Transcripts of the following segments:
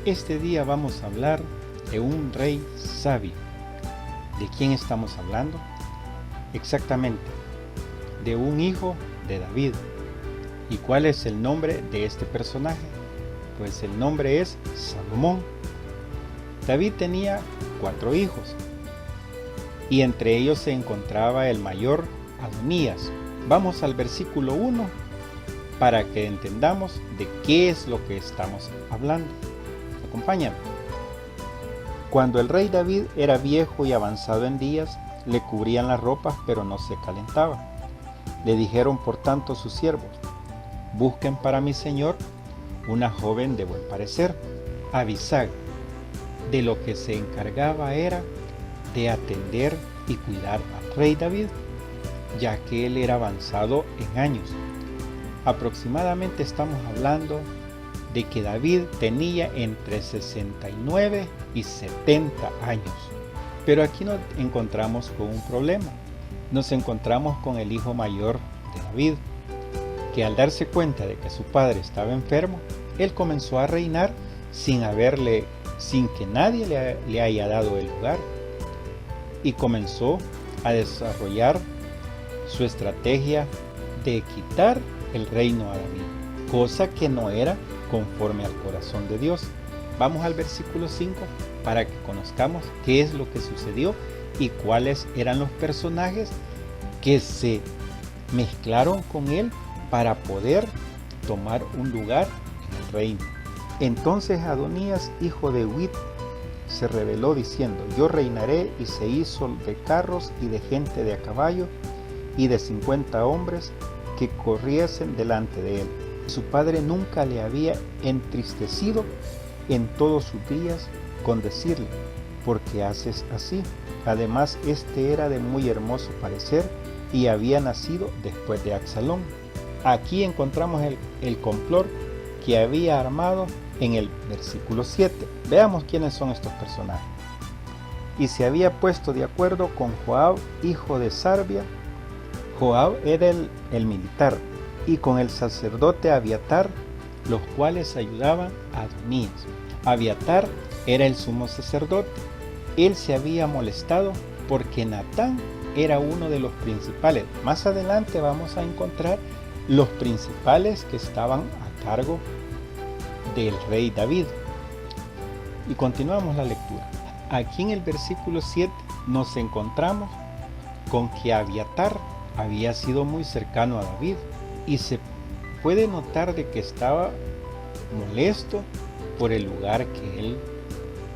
Este día vamos a hablar de un rey sabio. ¿De quién estamos hablando? Exactamente, de un hijo de David. ¿Y cuál es el nombre de este personaje? Pues el nombre es Salomón. David tenía 4 hijos y entre ellos se encontraba el mayor, Adonías. Vamos al versículo 1 para que entendamos de qué es lo que estamos hablando. Acompáñame. Cuando el rey David era viejo y avanzado en días, le cubrían las ropas, pero no se calentaba. Le dijeron por tanto sus siervos: busquen para mi señor una joven de buen parecer, Abisag. De lo que se encargaba era de atender y cuidar al rey David, ya que él era avanzado en años. Aproximadamente estamos hablando de que David tenía entre 69 y 70 años. Pero aquí nos encontramos con un problema. Nos encontramos con el hijo mayor de David, que al darse cuenta de que su padre estaba enfermo, él comenzó a reinar sin que nadie le haya dado el lugar, y comenzó a desarrollar su estrategia de quitar el reino a David, cosa que no era conforme al corazón de Dios. Vamos al versículo 5 para que conozcamos qué es lo que sucedió y cuáles eran los personajes que se mezclaron con él para poder tomar un lugar en el reino. Entonces Adonías, hijo de Huit, se rebeló diciendo: yo reinaré, y se hizo de carros y de gente de a caballo y de 50 hombres que corriesen delante de él. Su padre nunca le había entristecido en todos sus días con decirle: ¿por qué haces así? Además, este era de muy hermoso parecer y había nacido después de Absalón. Aquí encontramos el complot que había armado en el versículo 7. Veamos quiénes son estos personajes. Y se había puesto de acuerdo con Joab, hijo de Sarvia. Joab era el militar, y con el sacerdote Abiatar, los cuales ayudaban a Adonías. Abiatar era el sumo sacerdote. Él se había molestado porque Natán era uno de los principales. Más adelante vamos a encontrar los principales que estaban a cargo del rey David. Y continuamos la lectura. Aquí en el versículo 7 nos encontramos con que Abiatar había sido muy cercano a David, y se puede notar de que estaba molesto por el lugar que él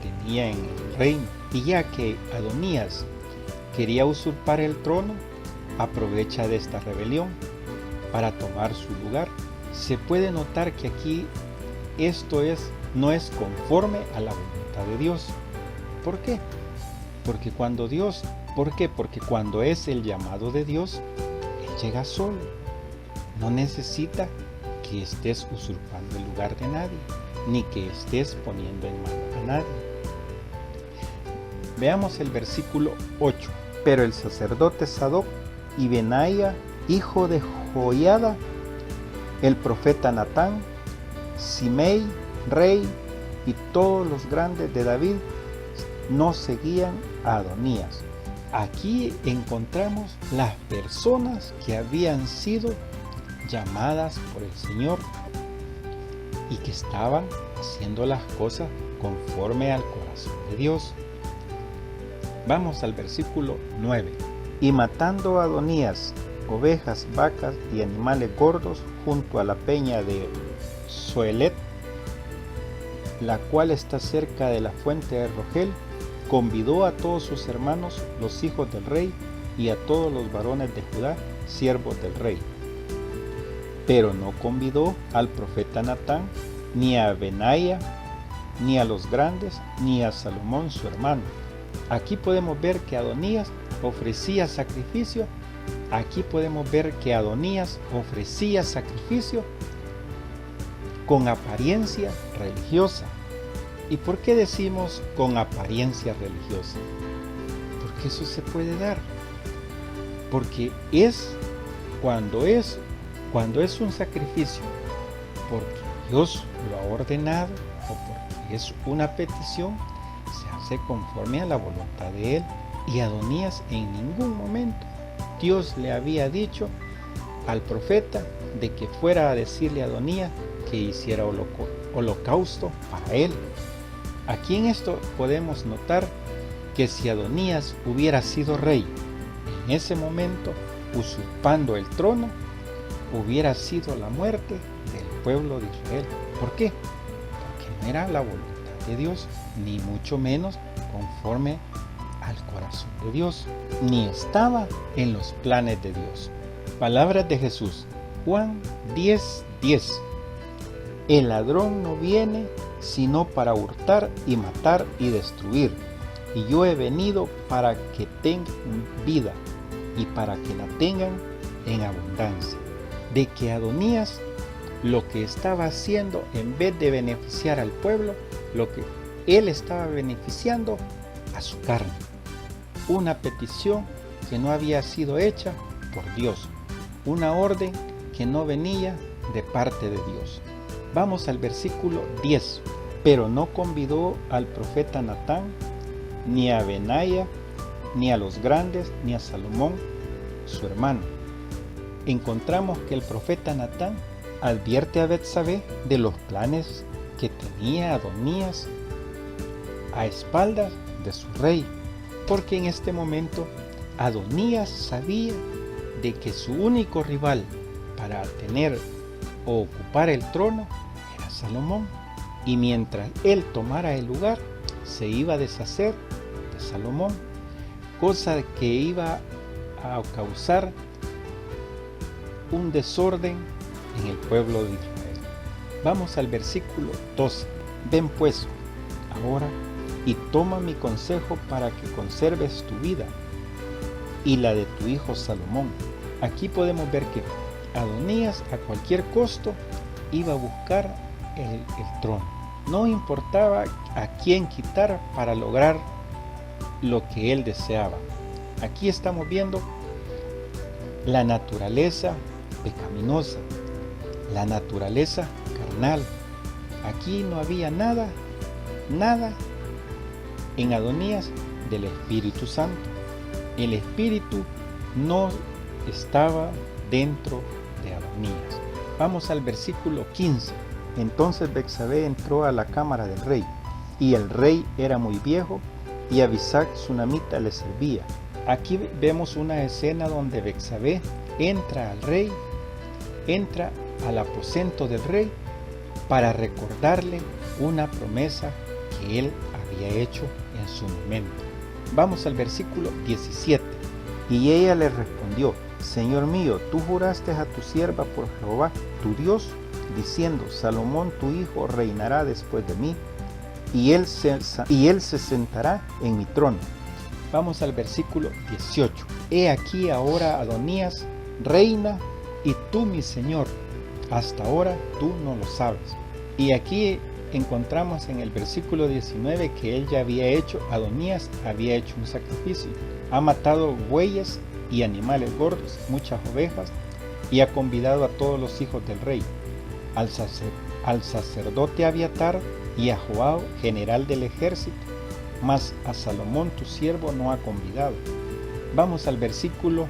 tenía en el reino. Y ya que Adonías quería usurpar el trono, aprovecha de esta rebelión para tomar su lugar. Se puede notar que aquí esto no es conforme a la voluntad de Dios. ¿Por qué? Porque cuando es el llamado de Dios, Él llega solo. No necesita que estés usurpando el lugar de nadie, ni que estés poniendo en mal a nadie. Veamos el versículo 8. Pero el sacerdote Sadoc y Benaía, hijo de Joiada, el profeta Natán, Simei, rey, y todos los grandes de David no seguían a Adonías. Aquí encontramos las personas que habían sido llamadas por el Señor y que estaban haciendo las cosas conforme al corazón de Dios. Vamos al versículo 9. Y matando a Adonías ovejas, vacas y animales gordos junto a la peña de Zoelet, la cual está cerca de la fuente de Rogel, convidó a todos sus hermanos, los hijos del rey, y a todos los varones de Judá, siervos del rey. Pero no convidó al profeta Natán, ni a Benaía, ni a los grandes, ni a Salomón su hermano. Aquí podemos ver que Adonías ofrecía sacrificio. Con apariencia religiosa. ¿Y por qué decimos con apariencia religiosa? Porque eso se puede dar. Porque cuando es un sacrificio porque Dios lo ha ordenado o porque que es una petición, se hace conforme a la voluntad de Él. Y Adonías en ningún momento Dios le había dicho al profeta de que fuera a decirle a Adonías que hiciera holocausto para él. Aquí en esto podemos notar que si Adonías hubiera sido rey en ese momento, usurpando el trono, hubiera sido la muerte del pueblo de Israel. ¿Por qué? Porque no era la voluntad de Dios, ni mucho menos conforme al corazón de Dios, ni estaba en los planes de Dios. Palabras de Jesús, Juan 10:10. El ladrón no viene sino para hurtar y matar y destruir, y yo he venido para que tengan vida y para que la tengan en abundancia. De que Adonías lo que estaba haciendo, en vez de beneficiar al pueblo, lo que él estaba beneficiando a su carne. Una petición que no había sido hecha por Dios, una orden que no venía de parte de Dios. Vamos al versículo 10. Pero no convidó al profeta Natán, ni a Benaya, ni a los grandes, ni a Salomón, su hermano. Encontramos que el profeta Natán advierte a Betsabé de los planes que tenía Adonías a espaldas de su rey, porque en este momento Adonías sabía de que su único rival para tener o ocupar el trono era Salomón, y mientras él tomara el lugar se iba a deshacer de Salomón, cosa que iba a causar un desorden en el pueblo de Israel. Vamos al versículo 12. Ven pues ahora y toma mi consejo para que conserves tu vida y la de tu hijo Salomón. Aquí podemos ver que Adonías a cualquier costo iba a buscar el trono. No importaba a quién quitar para lograr lo que él deseaba. Aquí estamos viendo la naturaleza pecaminosa, la naturaleza carnal. Aquí no había nada en Adonías del Espíritu Santo. El Espíritu no estaba dentro de Adonías. Vamos al versículo 15. Entonces Betsabé entró a la cámara del rey, y el rey era muy viejo, y Abisag sunamita le servía. Aquí vemos una escena donde Betsabé entra al aposento del rey para recordarle una promesa que él había hecho en su momento. Vamos al versículo 17. Y ella le respondió: Señor mío, tú juraste a tu sierva por Jehová, tu Dios, diciendo: Salomón tu hijo reinará después de mí, y él se sentará en mi trono. Vamos al versículo 18. He aquí ahora Adonías reina, y tú, mi señor, hasta ahora tú no lo sabes. Y aquí encontramos en el versículo 19 que él ya había hecho, Adonías había hecho un sacrificio. Ha matado bueyes y animales gordos, muchas ovejas, y ha convidado a todos los hijos del rey, al sacerdote Abiatar y a Joab, general del ejército, mas a Salomón tu siervo no ha convidado. Vamos al versículo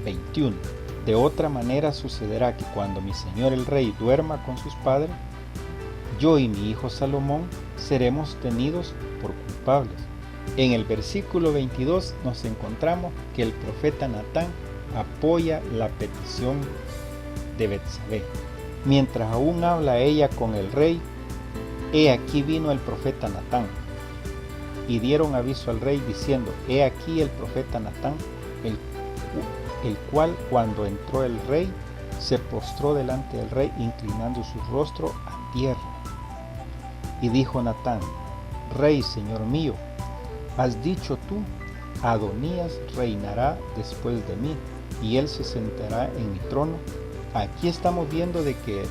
21. De otra manera sucederá que cuando mi señor el rey duerma con sus padres, yo y mi hijo Salomón seremos tenidos por culpables. En el versículo 22 nos encontramos que el profeta Natán apoya la petición de Betsabé. Mientras aún habla ella con el rey, he aquí vino el profeta Natán, y dieron aviso al rey diciendo: he aquí el profeta Natán, el cual cuando entró el rey se postró delante del rey, inclinando su rostro a tierra. Y dijo Natán: Rey, señor mío, has dicho tú: Adonías reinará después de mí, y él se sentará en mi trono. Aquí estamos viendo de que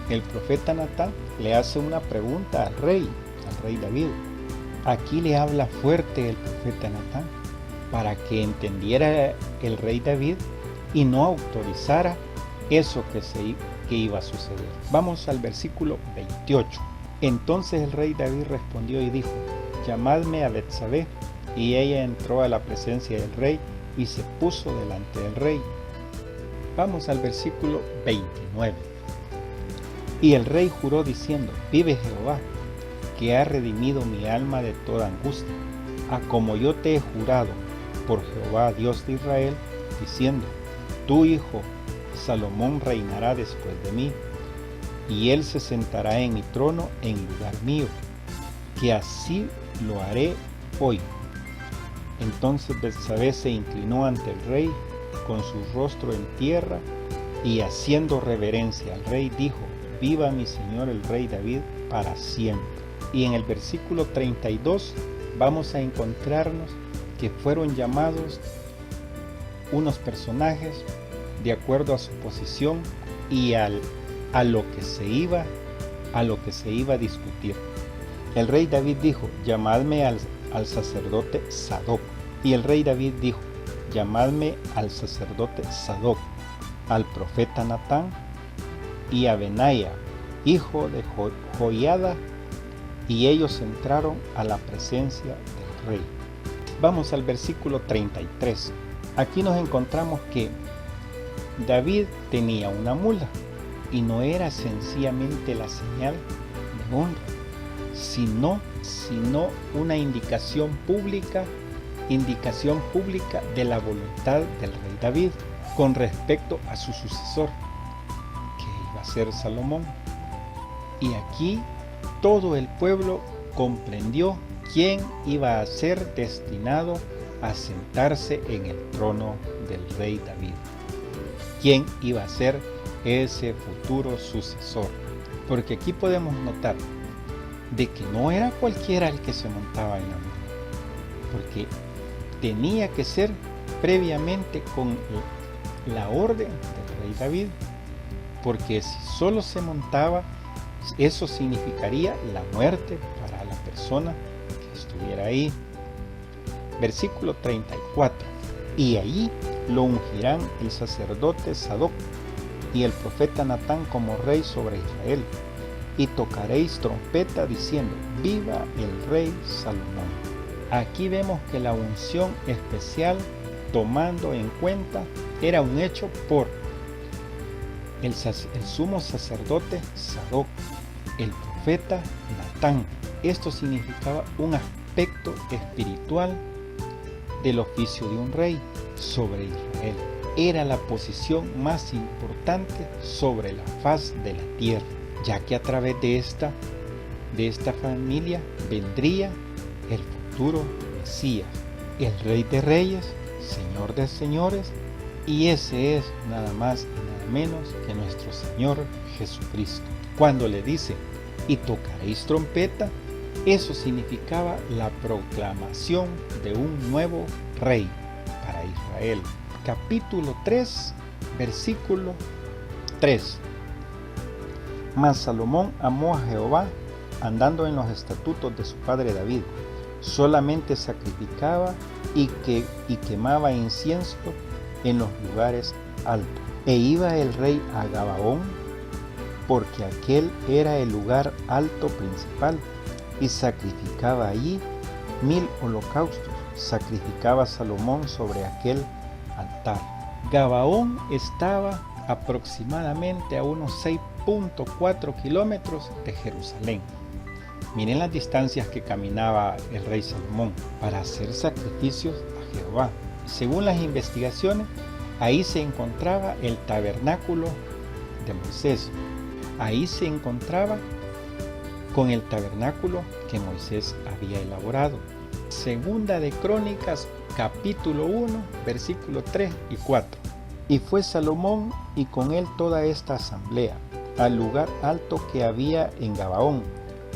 el profeta Natán le hace una pregunta al rey David. Aquí le habla fuerte el profeta Natán para que entendiera el rey David y no autorizara eso que iba a suceder. Vamos al versículo 28. Entonces el rey David respondió y dijo: llamadme a Betsabé. Y ella entró a la presencia del rey y se puso delante del rey. Vamos al versículo 29. Y el rey juró diciendo: vive Jehová, que ha redimido mi alma de toda angustia, a como yo te he jurado por Jehová Dios de Israel, diciendo: tu hijo Salomón reinará después de mí, y él se sentará en mi trono en lugar mío, que así lo haré hoy. Entonces Betsabé se inclinó ante el rey con su rostro en tierra, y haciendo reverencia al rey dijo: viva mi señor el rey David para siempre. Y en el versículo 32 vamos a encontrarnos que fueron llamados unos personajes de acuerdo a su posición y a lo que se iba a discutir. El rey David dijo: llamadme al sacerdote Sadoc. Y el rey David dijo: llamadme al sacerdote Sadoc, al profeta Natán y a Benaía, hijo de Joiada. Y ellos entraron a la presencia del rey. Vamos al versículo 33. Aquí nos encontramos que David tenía una mula, y no era sencillamente la señal de honra, sino una indicación pública de la voluntad del rey David con respecto a su sucesor, que iba a ser Salomón. Y aquí todo el pueblo comprendió quién iba a ser destinado a sentarse en el trono del rey David, quién iba a ser ese futuro sucesor. Porque aquí podemos notar de que no era cualquiera el que se montaba en la mula, porque tenía que ser previamente con la orden del rey David, porque si solo se montaba, eso significaría la muerte para la persona que estuviera ahí. Versículo 34. Y allí lo ungirán el sacerdote Sadoc y el profeta Natán como rey sobre Israel, y tocaréis trompeta diciendo: viva el rey Salomón. Aquí vemos que la unción especial, tomando en cuenta, era un hecho por el sumo sacerdote Sadoc, el profeta Natán. Esto significaba un aspecto espiritual del oficio de un rey sobre Israel. Era la posición más importante sobre la faz de la tierra, ya que a través de esta familia vendría el futuro Mesías, el Rey de Reyes, Señor de Señores, y ese es nada más y nada menos que nuestro Señor Jesucristo. Cuando le dice: y tocaréis trompeta, eso significaba la proclamación de un nuevo rey para Israel. Capítulo 3, versículo 3. Mas Salomón amó a Jehová, andando en los estatutos de su padre David. Solamente sacrificaba y quemaba incienso en los lugares altos. E iba el rey a Gabaón, porque aquel era el lugar alto principal, y sacrificaba allí 1000 holocaustos. Sacrificaba Salomón sobre aquel altar. Gabaón estaba aproximadamente a unos 6.4 kilómetros de Jerusalén. Miren las distancias que caminaba el rey Salomón para hacer sacrificios a Jehová. Según las investigaciones, ahí se encontraba el tabernáculo de Moisés. Ahí se encontraba con el tabernáculo que Moisés había elaborado. Segunda de Crónicas, capítulo 1, versículo 3 y 4. Y fue Salomón y con él toda esta asamblea al lugar alto que había en Gabaón,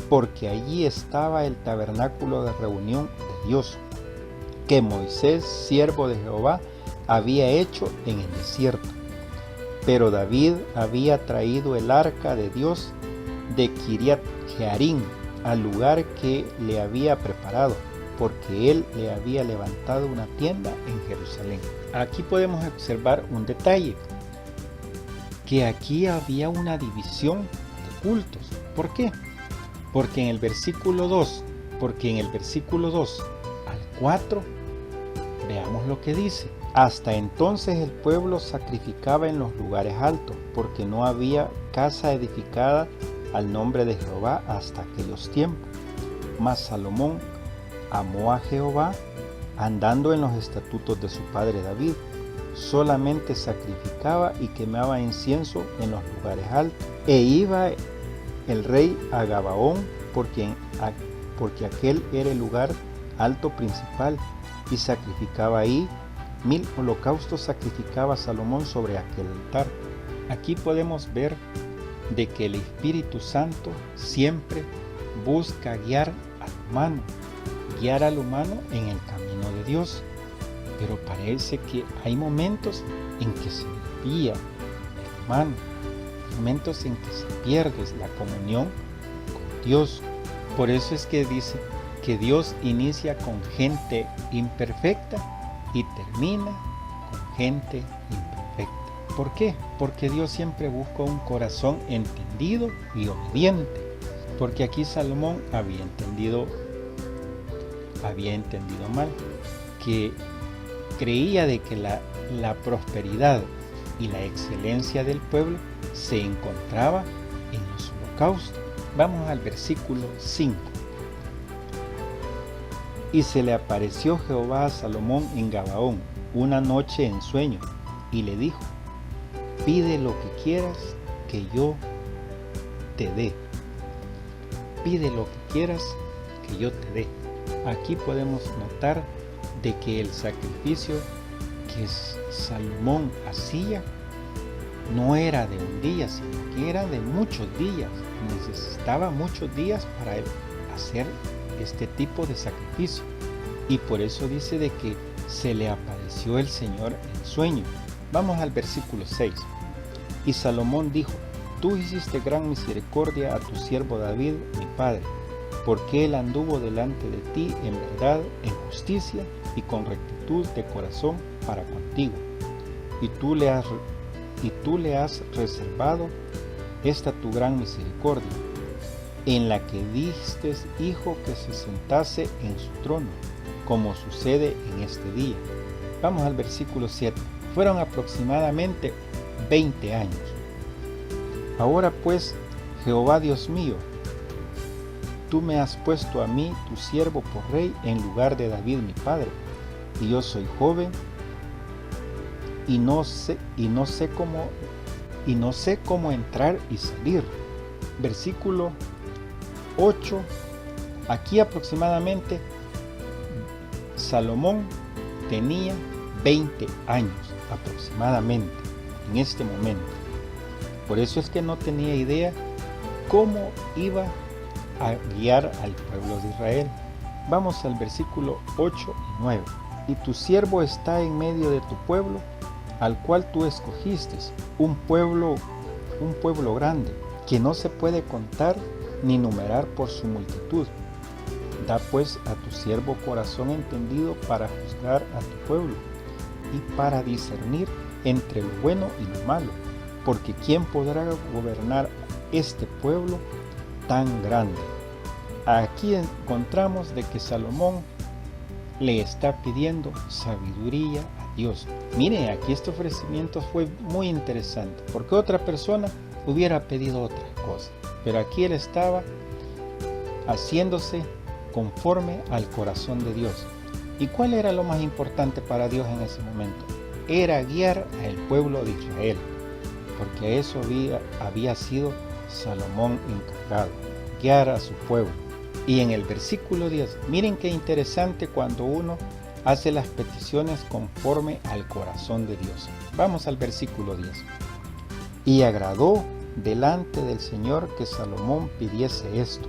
porque allí estaba el tabernáculo de reunión de Dios, que Moisés, siervo de Jehová, había hecho en el desierto. Pero David había traído el arca de Dios de Kiriat Jearim al lugar que le había preparado, porque él le había levantado una tienda en Jerusalén. Aquí podemos observar un detalle, que aquí había una división de cultos. ¿Por qué? Porque en el versículo 2 al 4, veamos lo que dice. Hasta entonces el pueblo sacrificaba en los lugares altos, porque no había casa edificada al nombre de Jehová hasta aquellos tiempos. Mas Salomón amó a Jehová, andando en los estatutos de su padre David. Solamente sacrificaba y quemaba incienso en los lugares altos. E iba el rey a Gabaón, porque aquel era el lugar alto principal, y sacrificaba ahí 1000 holocaustos. Sacrificaba Salomón sobre aquel altar. Aquí podemos ver de que el Espíritu Santo siempre busca guiar al humano en el camino de Dios. Pero parece que hay momentos en que se desvía el humano, momentos en que se pierde la comunión con Dios. Por eso es que dice que Dios inicia con gente imperfecta y termina con gente imperfecta. ¿Por qué? Porque Dios siempre busca un corazón entendido y obediente. Porque aquí Salomón había entendido mal, que creía de que la prosperidad y la excelencia del pueblo se encontraba en los holocaustos. Vamos al versículo 5. Y se le apareció Jehová a Salomón en Gabaón una noche en sueño, y le dijo: pide lo que quieras que yo te dé. Pide lo que quieras que yo te dé. Aquí podemos notar de que el sacrificio que Salomón hacía no era de un día, sino que era de muchos días. Necesitaba muchos días para hacer este tipo de sacrificio. Y por eso dice de que se le apareció el Señor en sueño. Vamos al versículo 6. Y Salomón dijo: tú hiciste gran misericordia a tu siervo David, mi padre, porque él anduvo delante de ti en verdad, en justicia y con rectitud de corazón para contigo. Y tú le has reservado esta tu gran misericordia, en la que diste hijo que se sentase en su trono, como sucede en este día. Vamos al versículo 7. Fueron aproximadamente 20 años. Ahora pues, Jehová Dios mío, tú me has puesto a mí, tu siervo, por rey en lugar de David mi padre, y yo soy joven y no sé cómo entrar y salir. Versículo 8. Aquí aproximadamente Salomón tenía 20 años aproximadamente en este momento. Por eso es que no tenía idea cómo iba a guiar al pueblo de Israel. Vamos al versículo 8 y 9. Y tu siervo está en medio de tu pueblo, al cual tú escogiste, un pueblo grande, que no se puede contar ni numerar por su multitud. Da pues a tu siervo corazón entendido para juzgar a tu pueblo y para discernir entre lo bueno y lo malo, porque ¿quién podrá gobernar este pueblo tan grande? Aquí encontramos de que Salomón le está pidiendo sabiduría a Dios. Mire, aquí este ofrecimiento fue muy interesante, porque otra persona hubiera pedido otra cosa, pero aquí él estaba haciéndose conforme al corazón de Dios. ¿Y cuál era lo más importante para Dios en ese momento? Era guiar al pueblo de Israel, porque a eso había sido Salomón encargado, guiar a su pueblo. Y en el versículo 10, miren qué interesante cuando uno hace las peticiones conforme al corazón de Dios. Vamos al versículo 10. Y agradó delante del Señor que Salomón pidiese esto.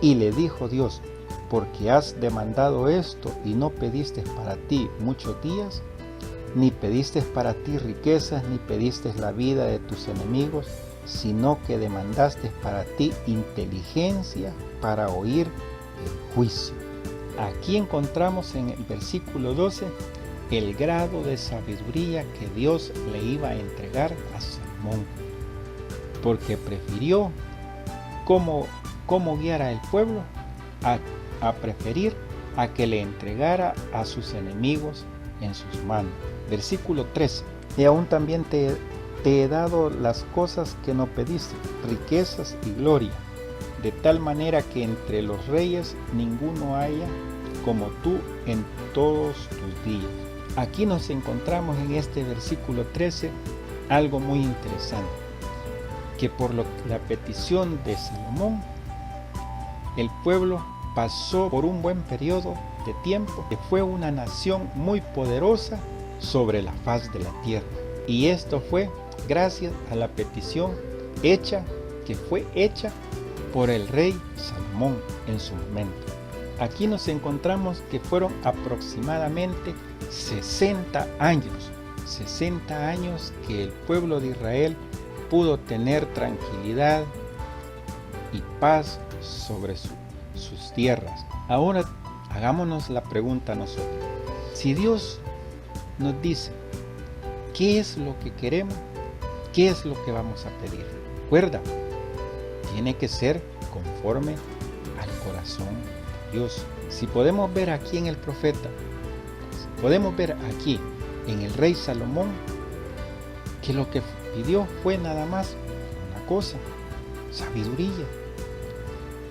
Y le dijo Dios: porque has demandado esto y no pediste para ti muchos días, ni pediste para ti riquezas, ni pediste la vida de tus enemigos, sino que demandaste para ti inteligencia para oír el juicio. Aquí encontramos en el versículo 12 el grado de sabiduría que Dios le iba a entregar a Salomón, porque prefirió cómo cómo guiar al pueblo a preferir a que le entregara a sus enemigos en sus manos. Versículo 13. Y aún también te he dado las cosas que no pediste, riquezas y gloria, de tal manera que entre los reyes ninguno haya como tú en todos tus días. Aquí nos encontramos en este versículo 13 algo muy interesante, que por la petición de Salomón, el pueblo pasó por un buen periodo de tiempo, que fue una nación muy poderosa sobre la faz de la tierra. Y esto fue gracias a la petición que fue hecha por el rey Salomón en su momento. Aquí nos encontramos que fueron aproximadamente 60 años que el pueblo de Israel pudo tener tranquilidad y paz sobre sus tierras. Ahora hagámonos la pregunta a nosotros. Si Dios nos dice qué es lo que queremos, qué es lo que vamos a pedir, recuerda, tiene que ser conforme al corazón de Dios. Si podemos ver aquí en el profeta, podemos ver aquí en el rey Salomón, que lo que pidió fue nada más una cosa: sabiduría.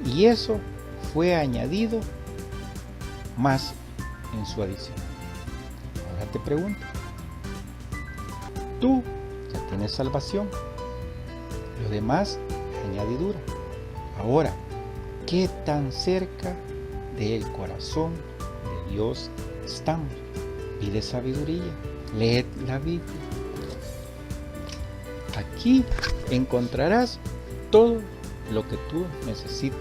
Y eso fue añadido más en su adición. Ahora te pregunto, tú ya tienes salvación, lo demás es añadidura. Ahora, ¿qué tan cerca del corazón de Dios estamos? Pide sabiduría, lee la Biblia. Aquí encontrarás todo lo que tú necesitas.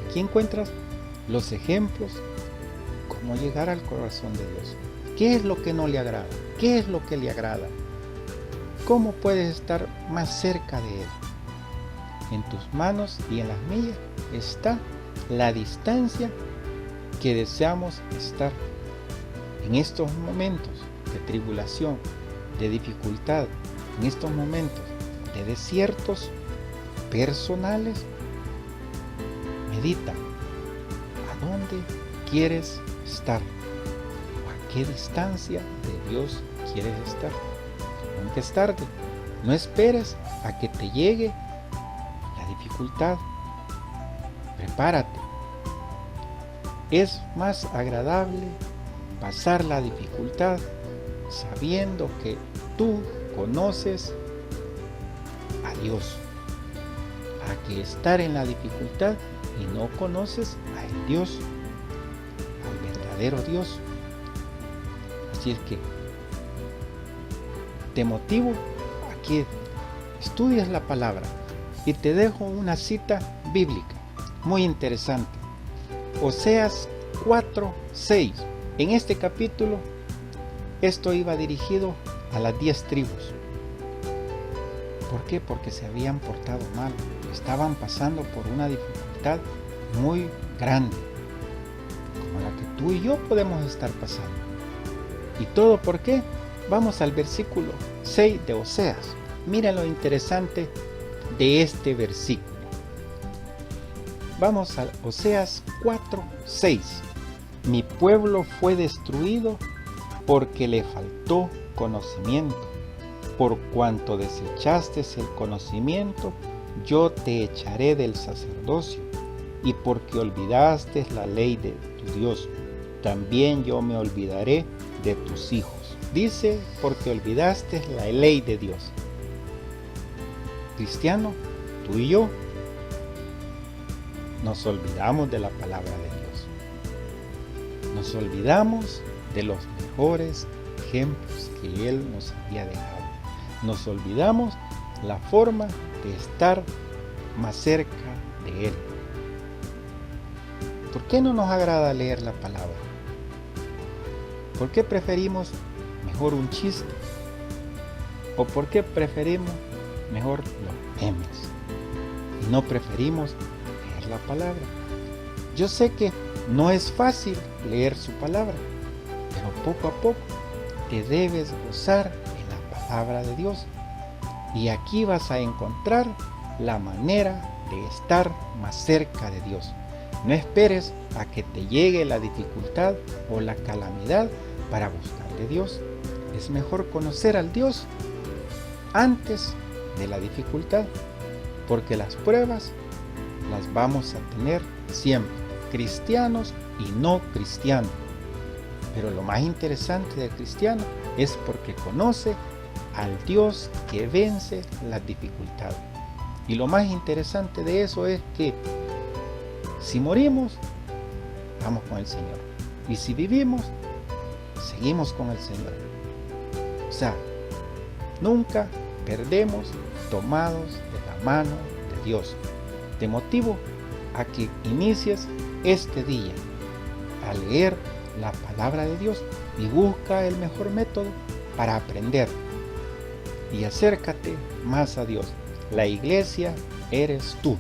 Aquí encuentras los ejemplos, cómo llegar al corazón de Dios. ¿Qué es lo que no le agrada? ¿Qué es lo que le agrada? ¿Cómo puedes estar más cerca de Él? En tus manos y en las mías está la distancia que deseamos estar. En estos momentos de tribulación, de dificultad, en estos momentos de desiertos personales, medita a dónde quieres estar, o a qué distancia de Dios quieres estar. Aunque es tarde, no esperes a que te llegue la dificultad. Prepárate. Es más agradable pasar la dificultad sabiendo que tú conoces a Dios, a que estar en la dificultad y no conoces a Dios, al verdadero Dios. Así es que te motivo a que estudies la palabra y te dejo una cita bíblica muy interesante. Oseas 4:6. En este capítulo, esto iba dirigido a las 10 tribus. ¿Por qué? Porque se habían portado mal. Estaban pasando por una dificultad muy grande, como la que tú y yo podemos estar pasando. ¿Y todo por qué? Vamos al versículo 6 de Oseas. Mira lo interesante de este versículo. Vamos a Oseas 4:6. Mi pueblo fue destruido porque le faltó conocimiento. Por cuanto desechaste el conocimiento, yo te echaré del sacerdocio. Y porque olvidaste la ley de tu Dios, también yo me olvidaré de tus hijos. Dice, porque olvidaste la ley de Dios. Cristiano, tú y yo nos olvidamos de la palabra de Dios. Nos olvidamos de los mejores ejemplos que Él nos había dejado. Nos olvidamos la forma de estar más cerca de Él. ¿Por qué no nos agrada leer la palabra? ¿Por qué preferimos mejor un chiste? ¿O por qué preferimos mejor los memes? Y no preferimos leer la palabra. Yo sé que no es fácil leer su palabra, pero poco a poco te debes gozar en la palabra de Dios. Y aquí vas a encontrar la manera de estar más cerca de Dios. No esperes a que te llegue la dificultad o la calamidad para buscar de Dios. Es mejor conocer al Dios antes de la dificultad, porque las pruebas las vamos a tener siempre, cristianos y no cristianos. Pero lo más interesante del cristiano es porque conoce al Dios que vence las dificultades. Y lo más interesante de eso es que si morimos, vamos con el Señor. Y si vivimos, seguimos con el Señor. O sea, nunca perdemos tomados de la mano de Dios. Te motivo a que inicies este día a leer la palabra de Dios y busca el mejor método para aprender. Y acércate más a Dios. La iglesia eres tú.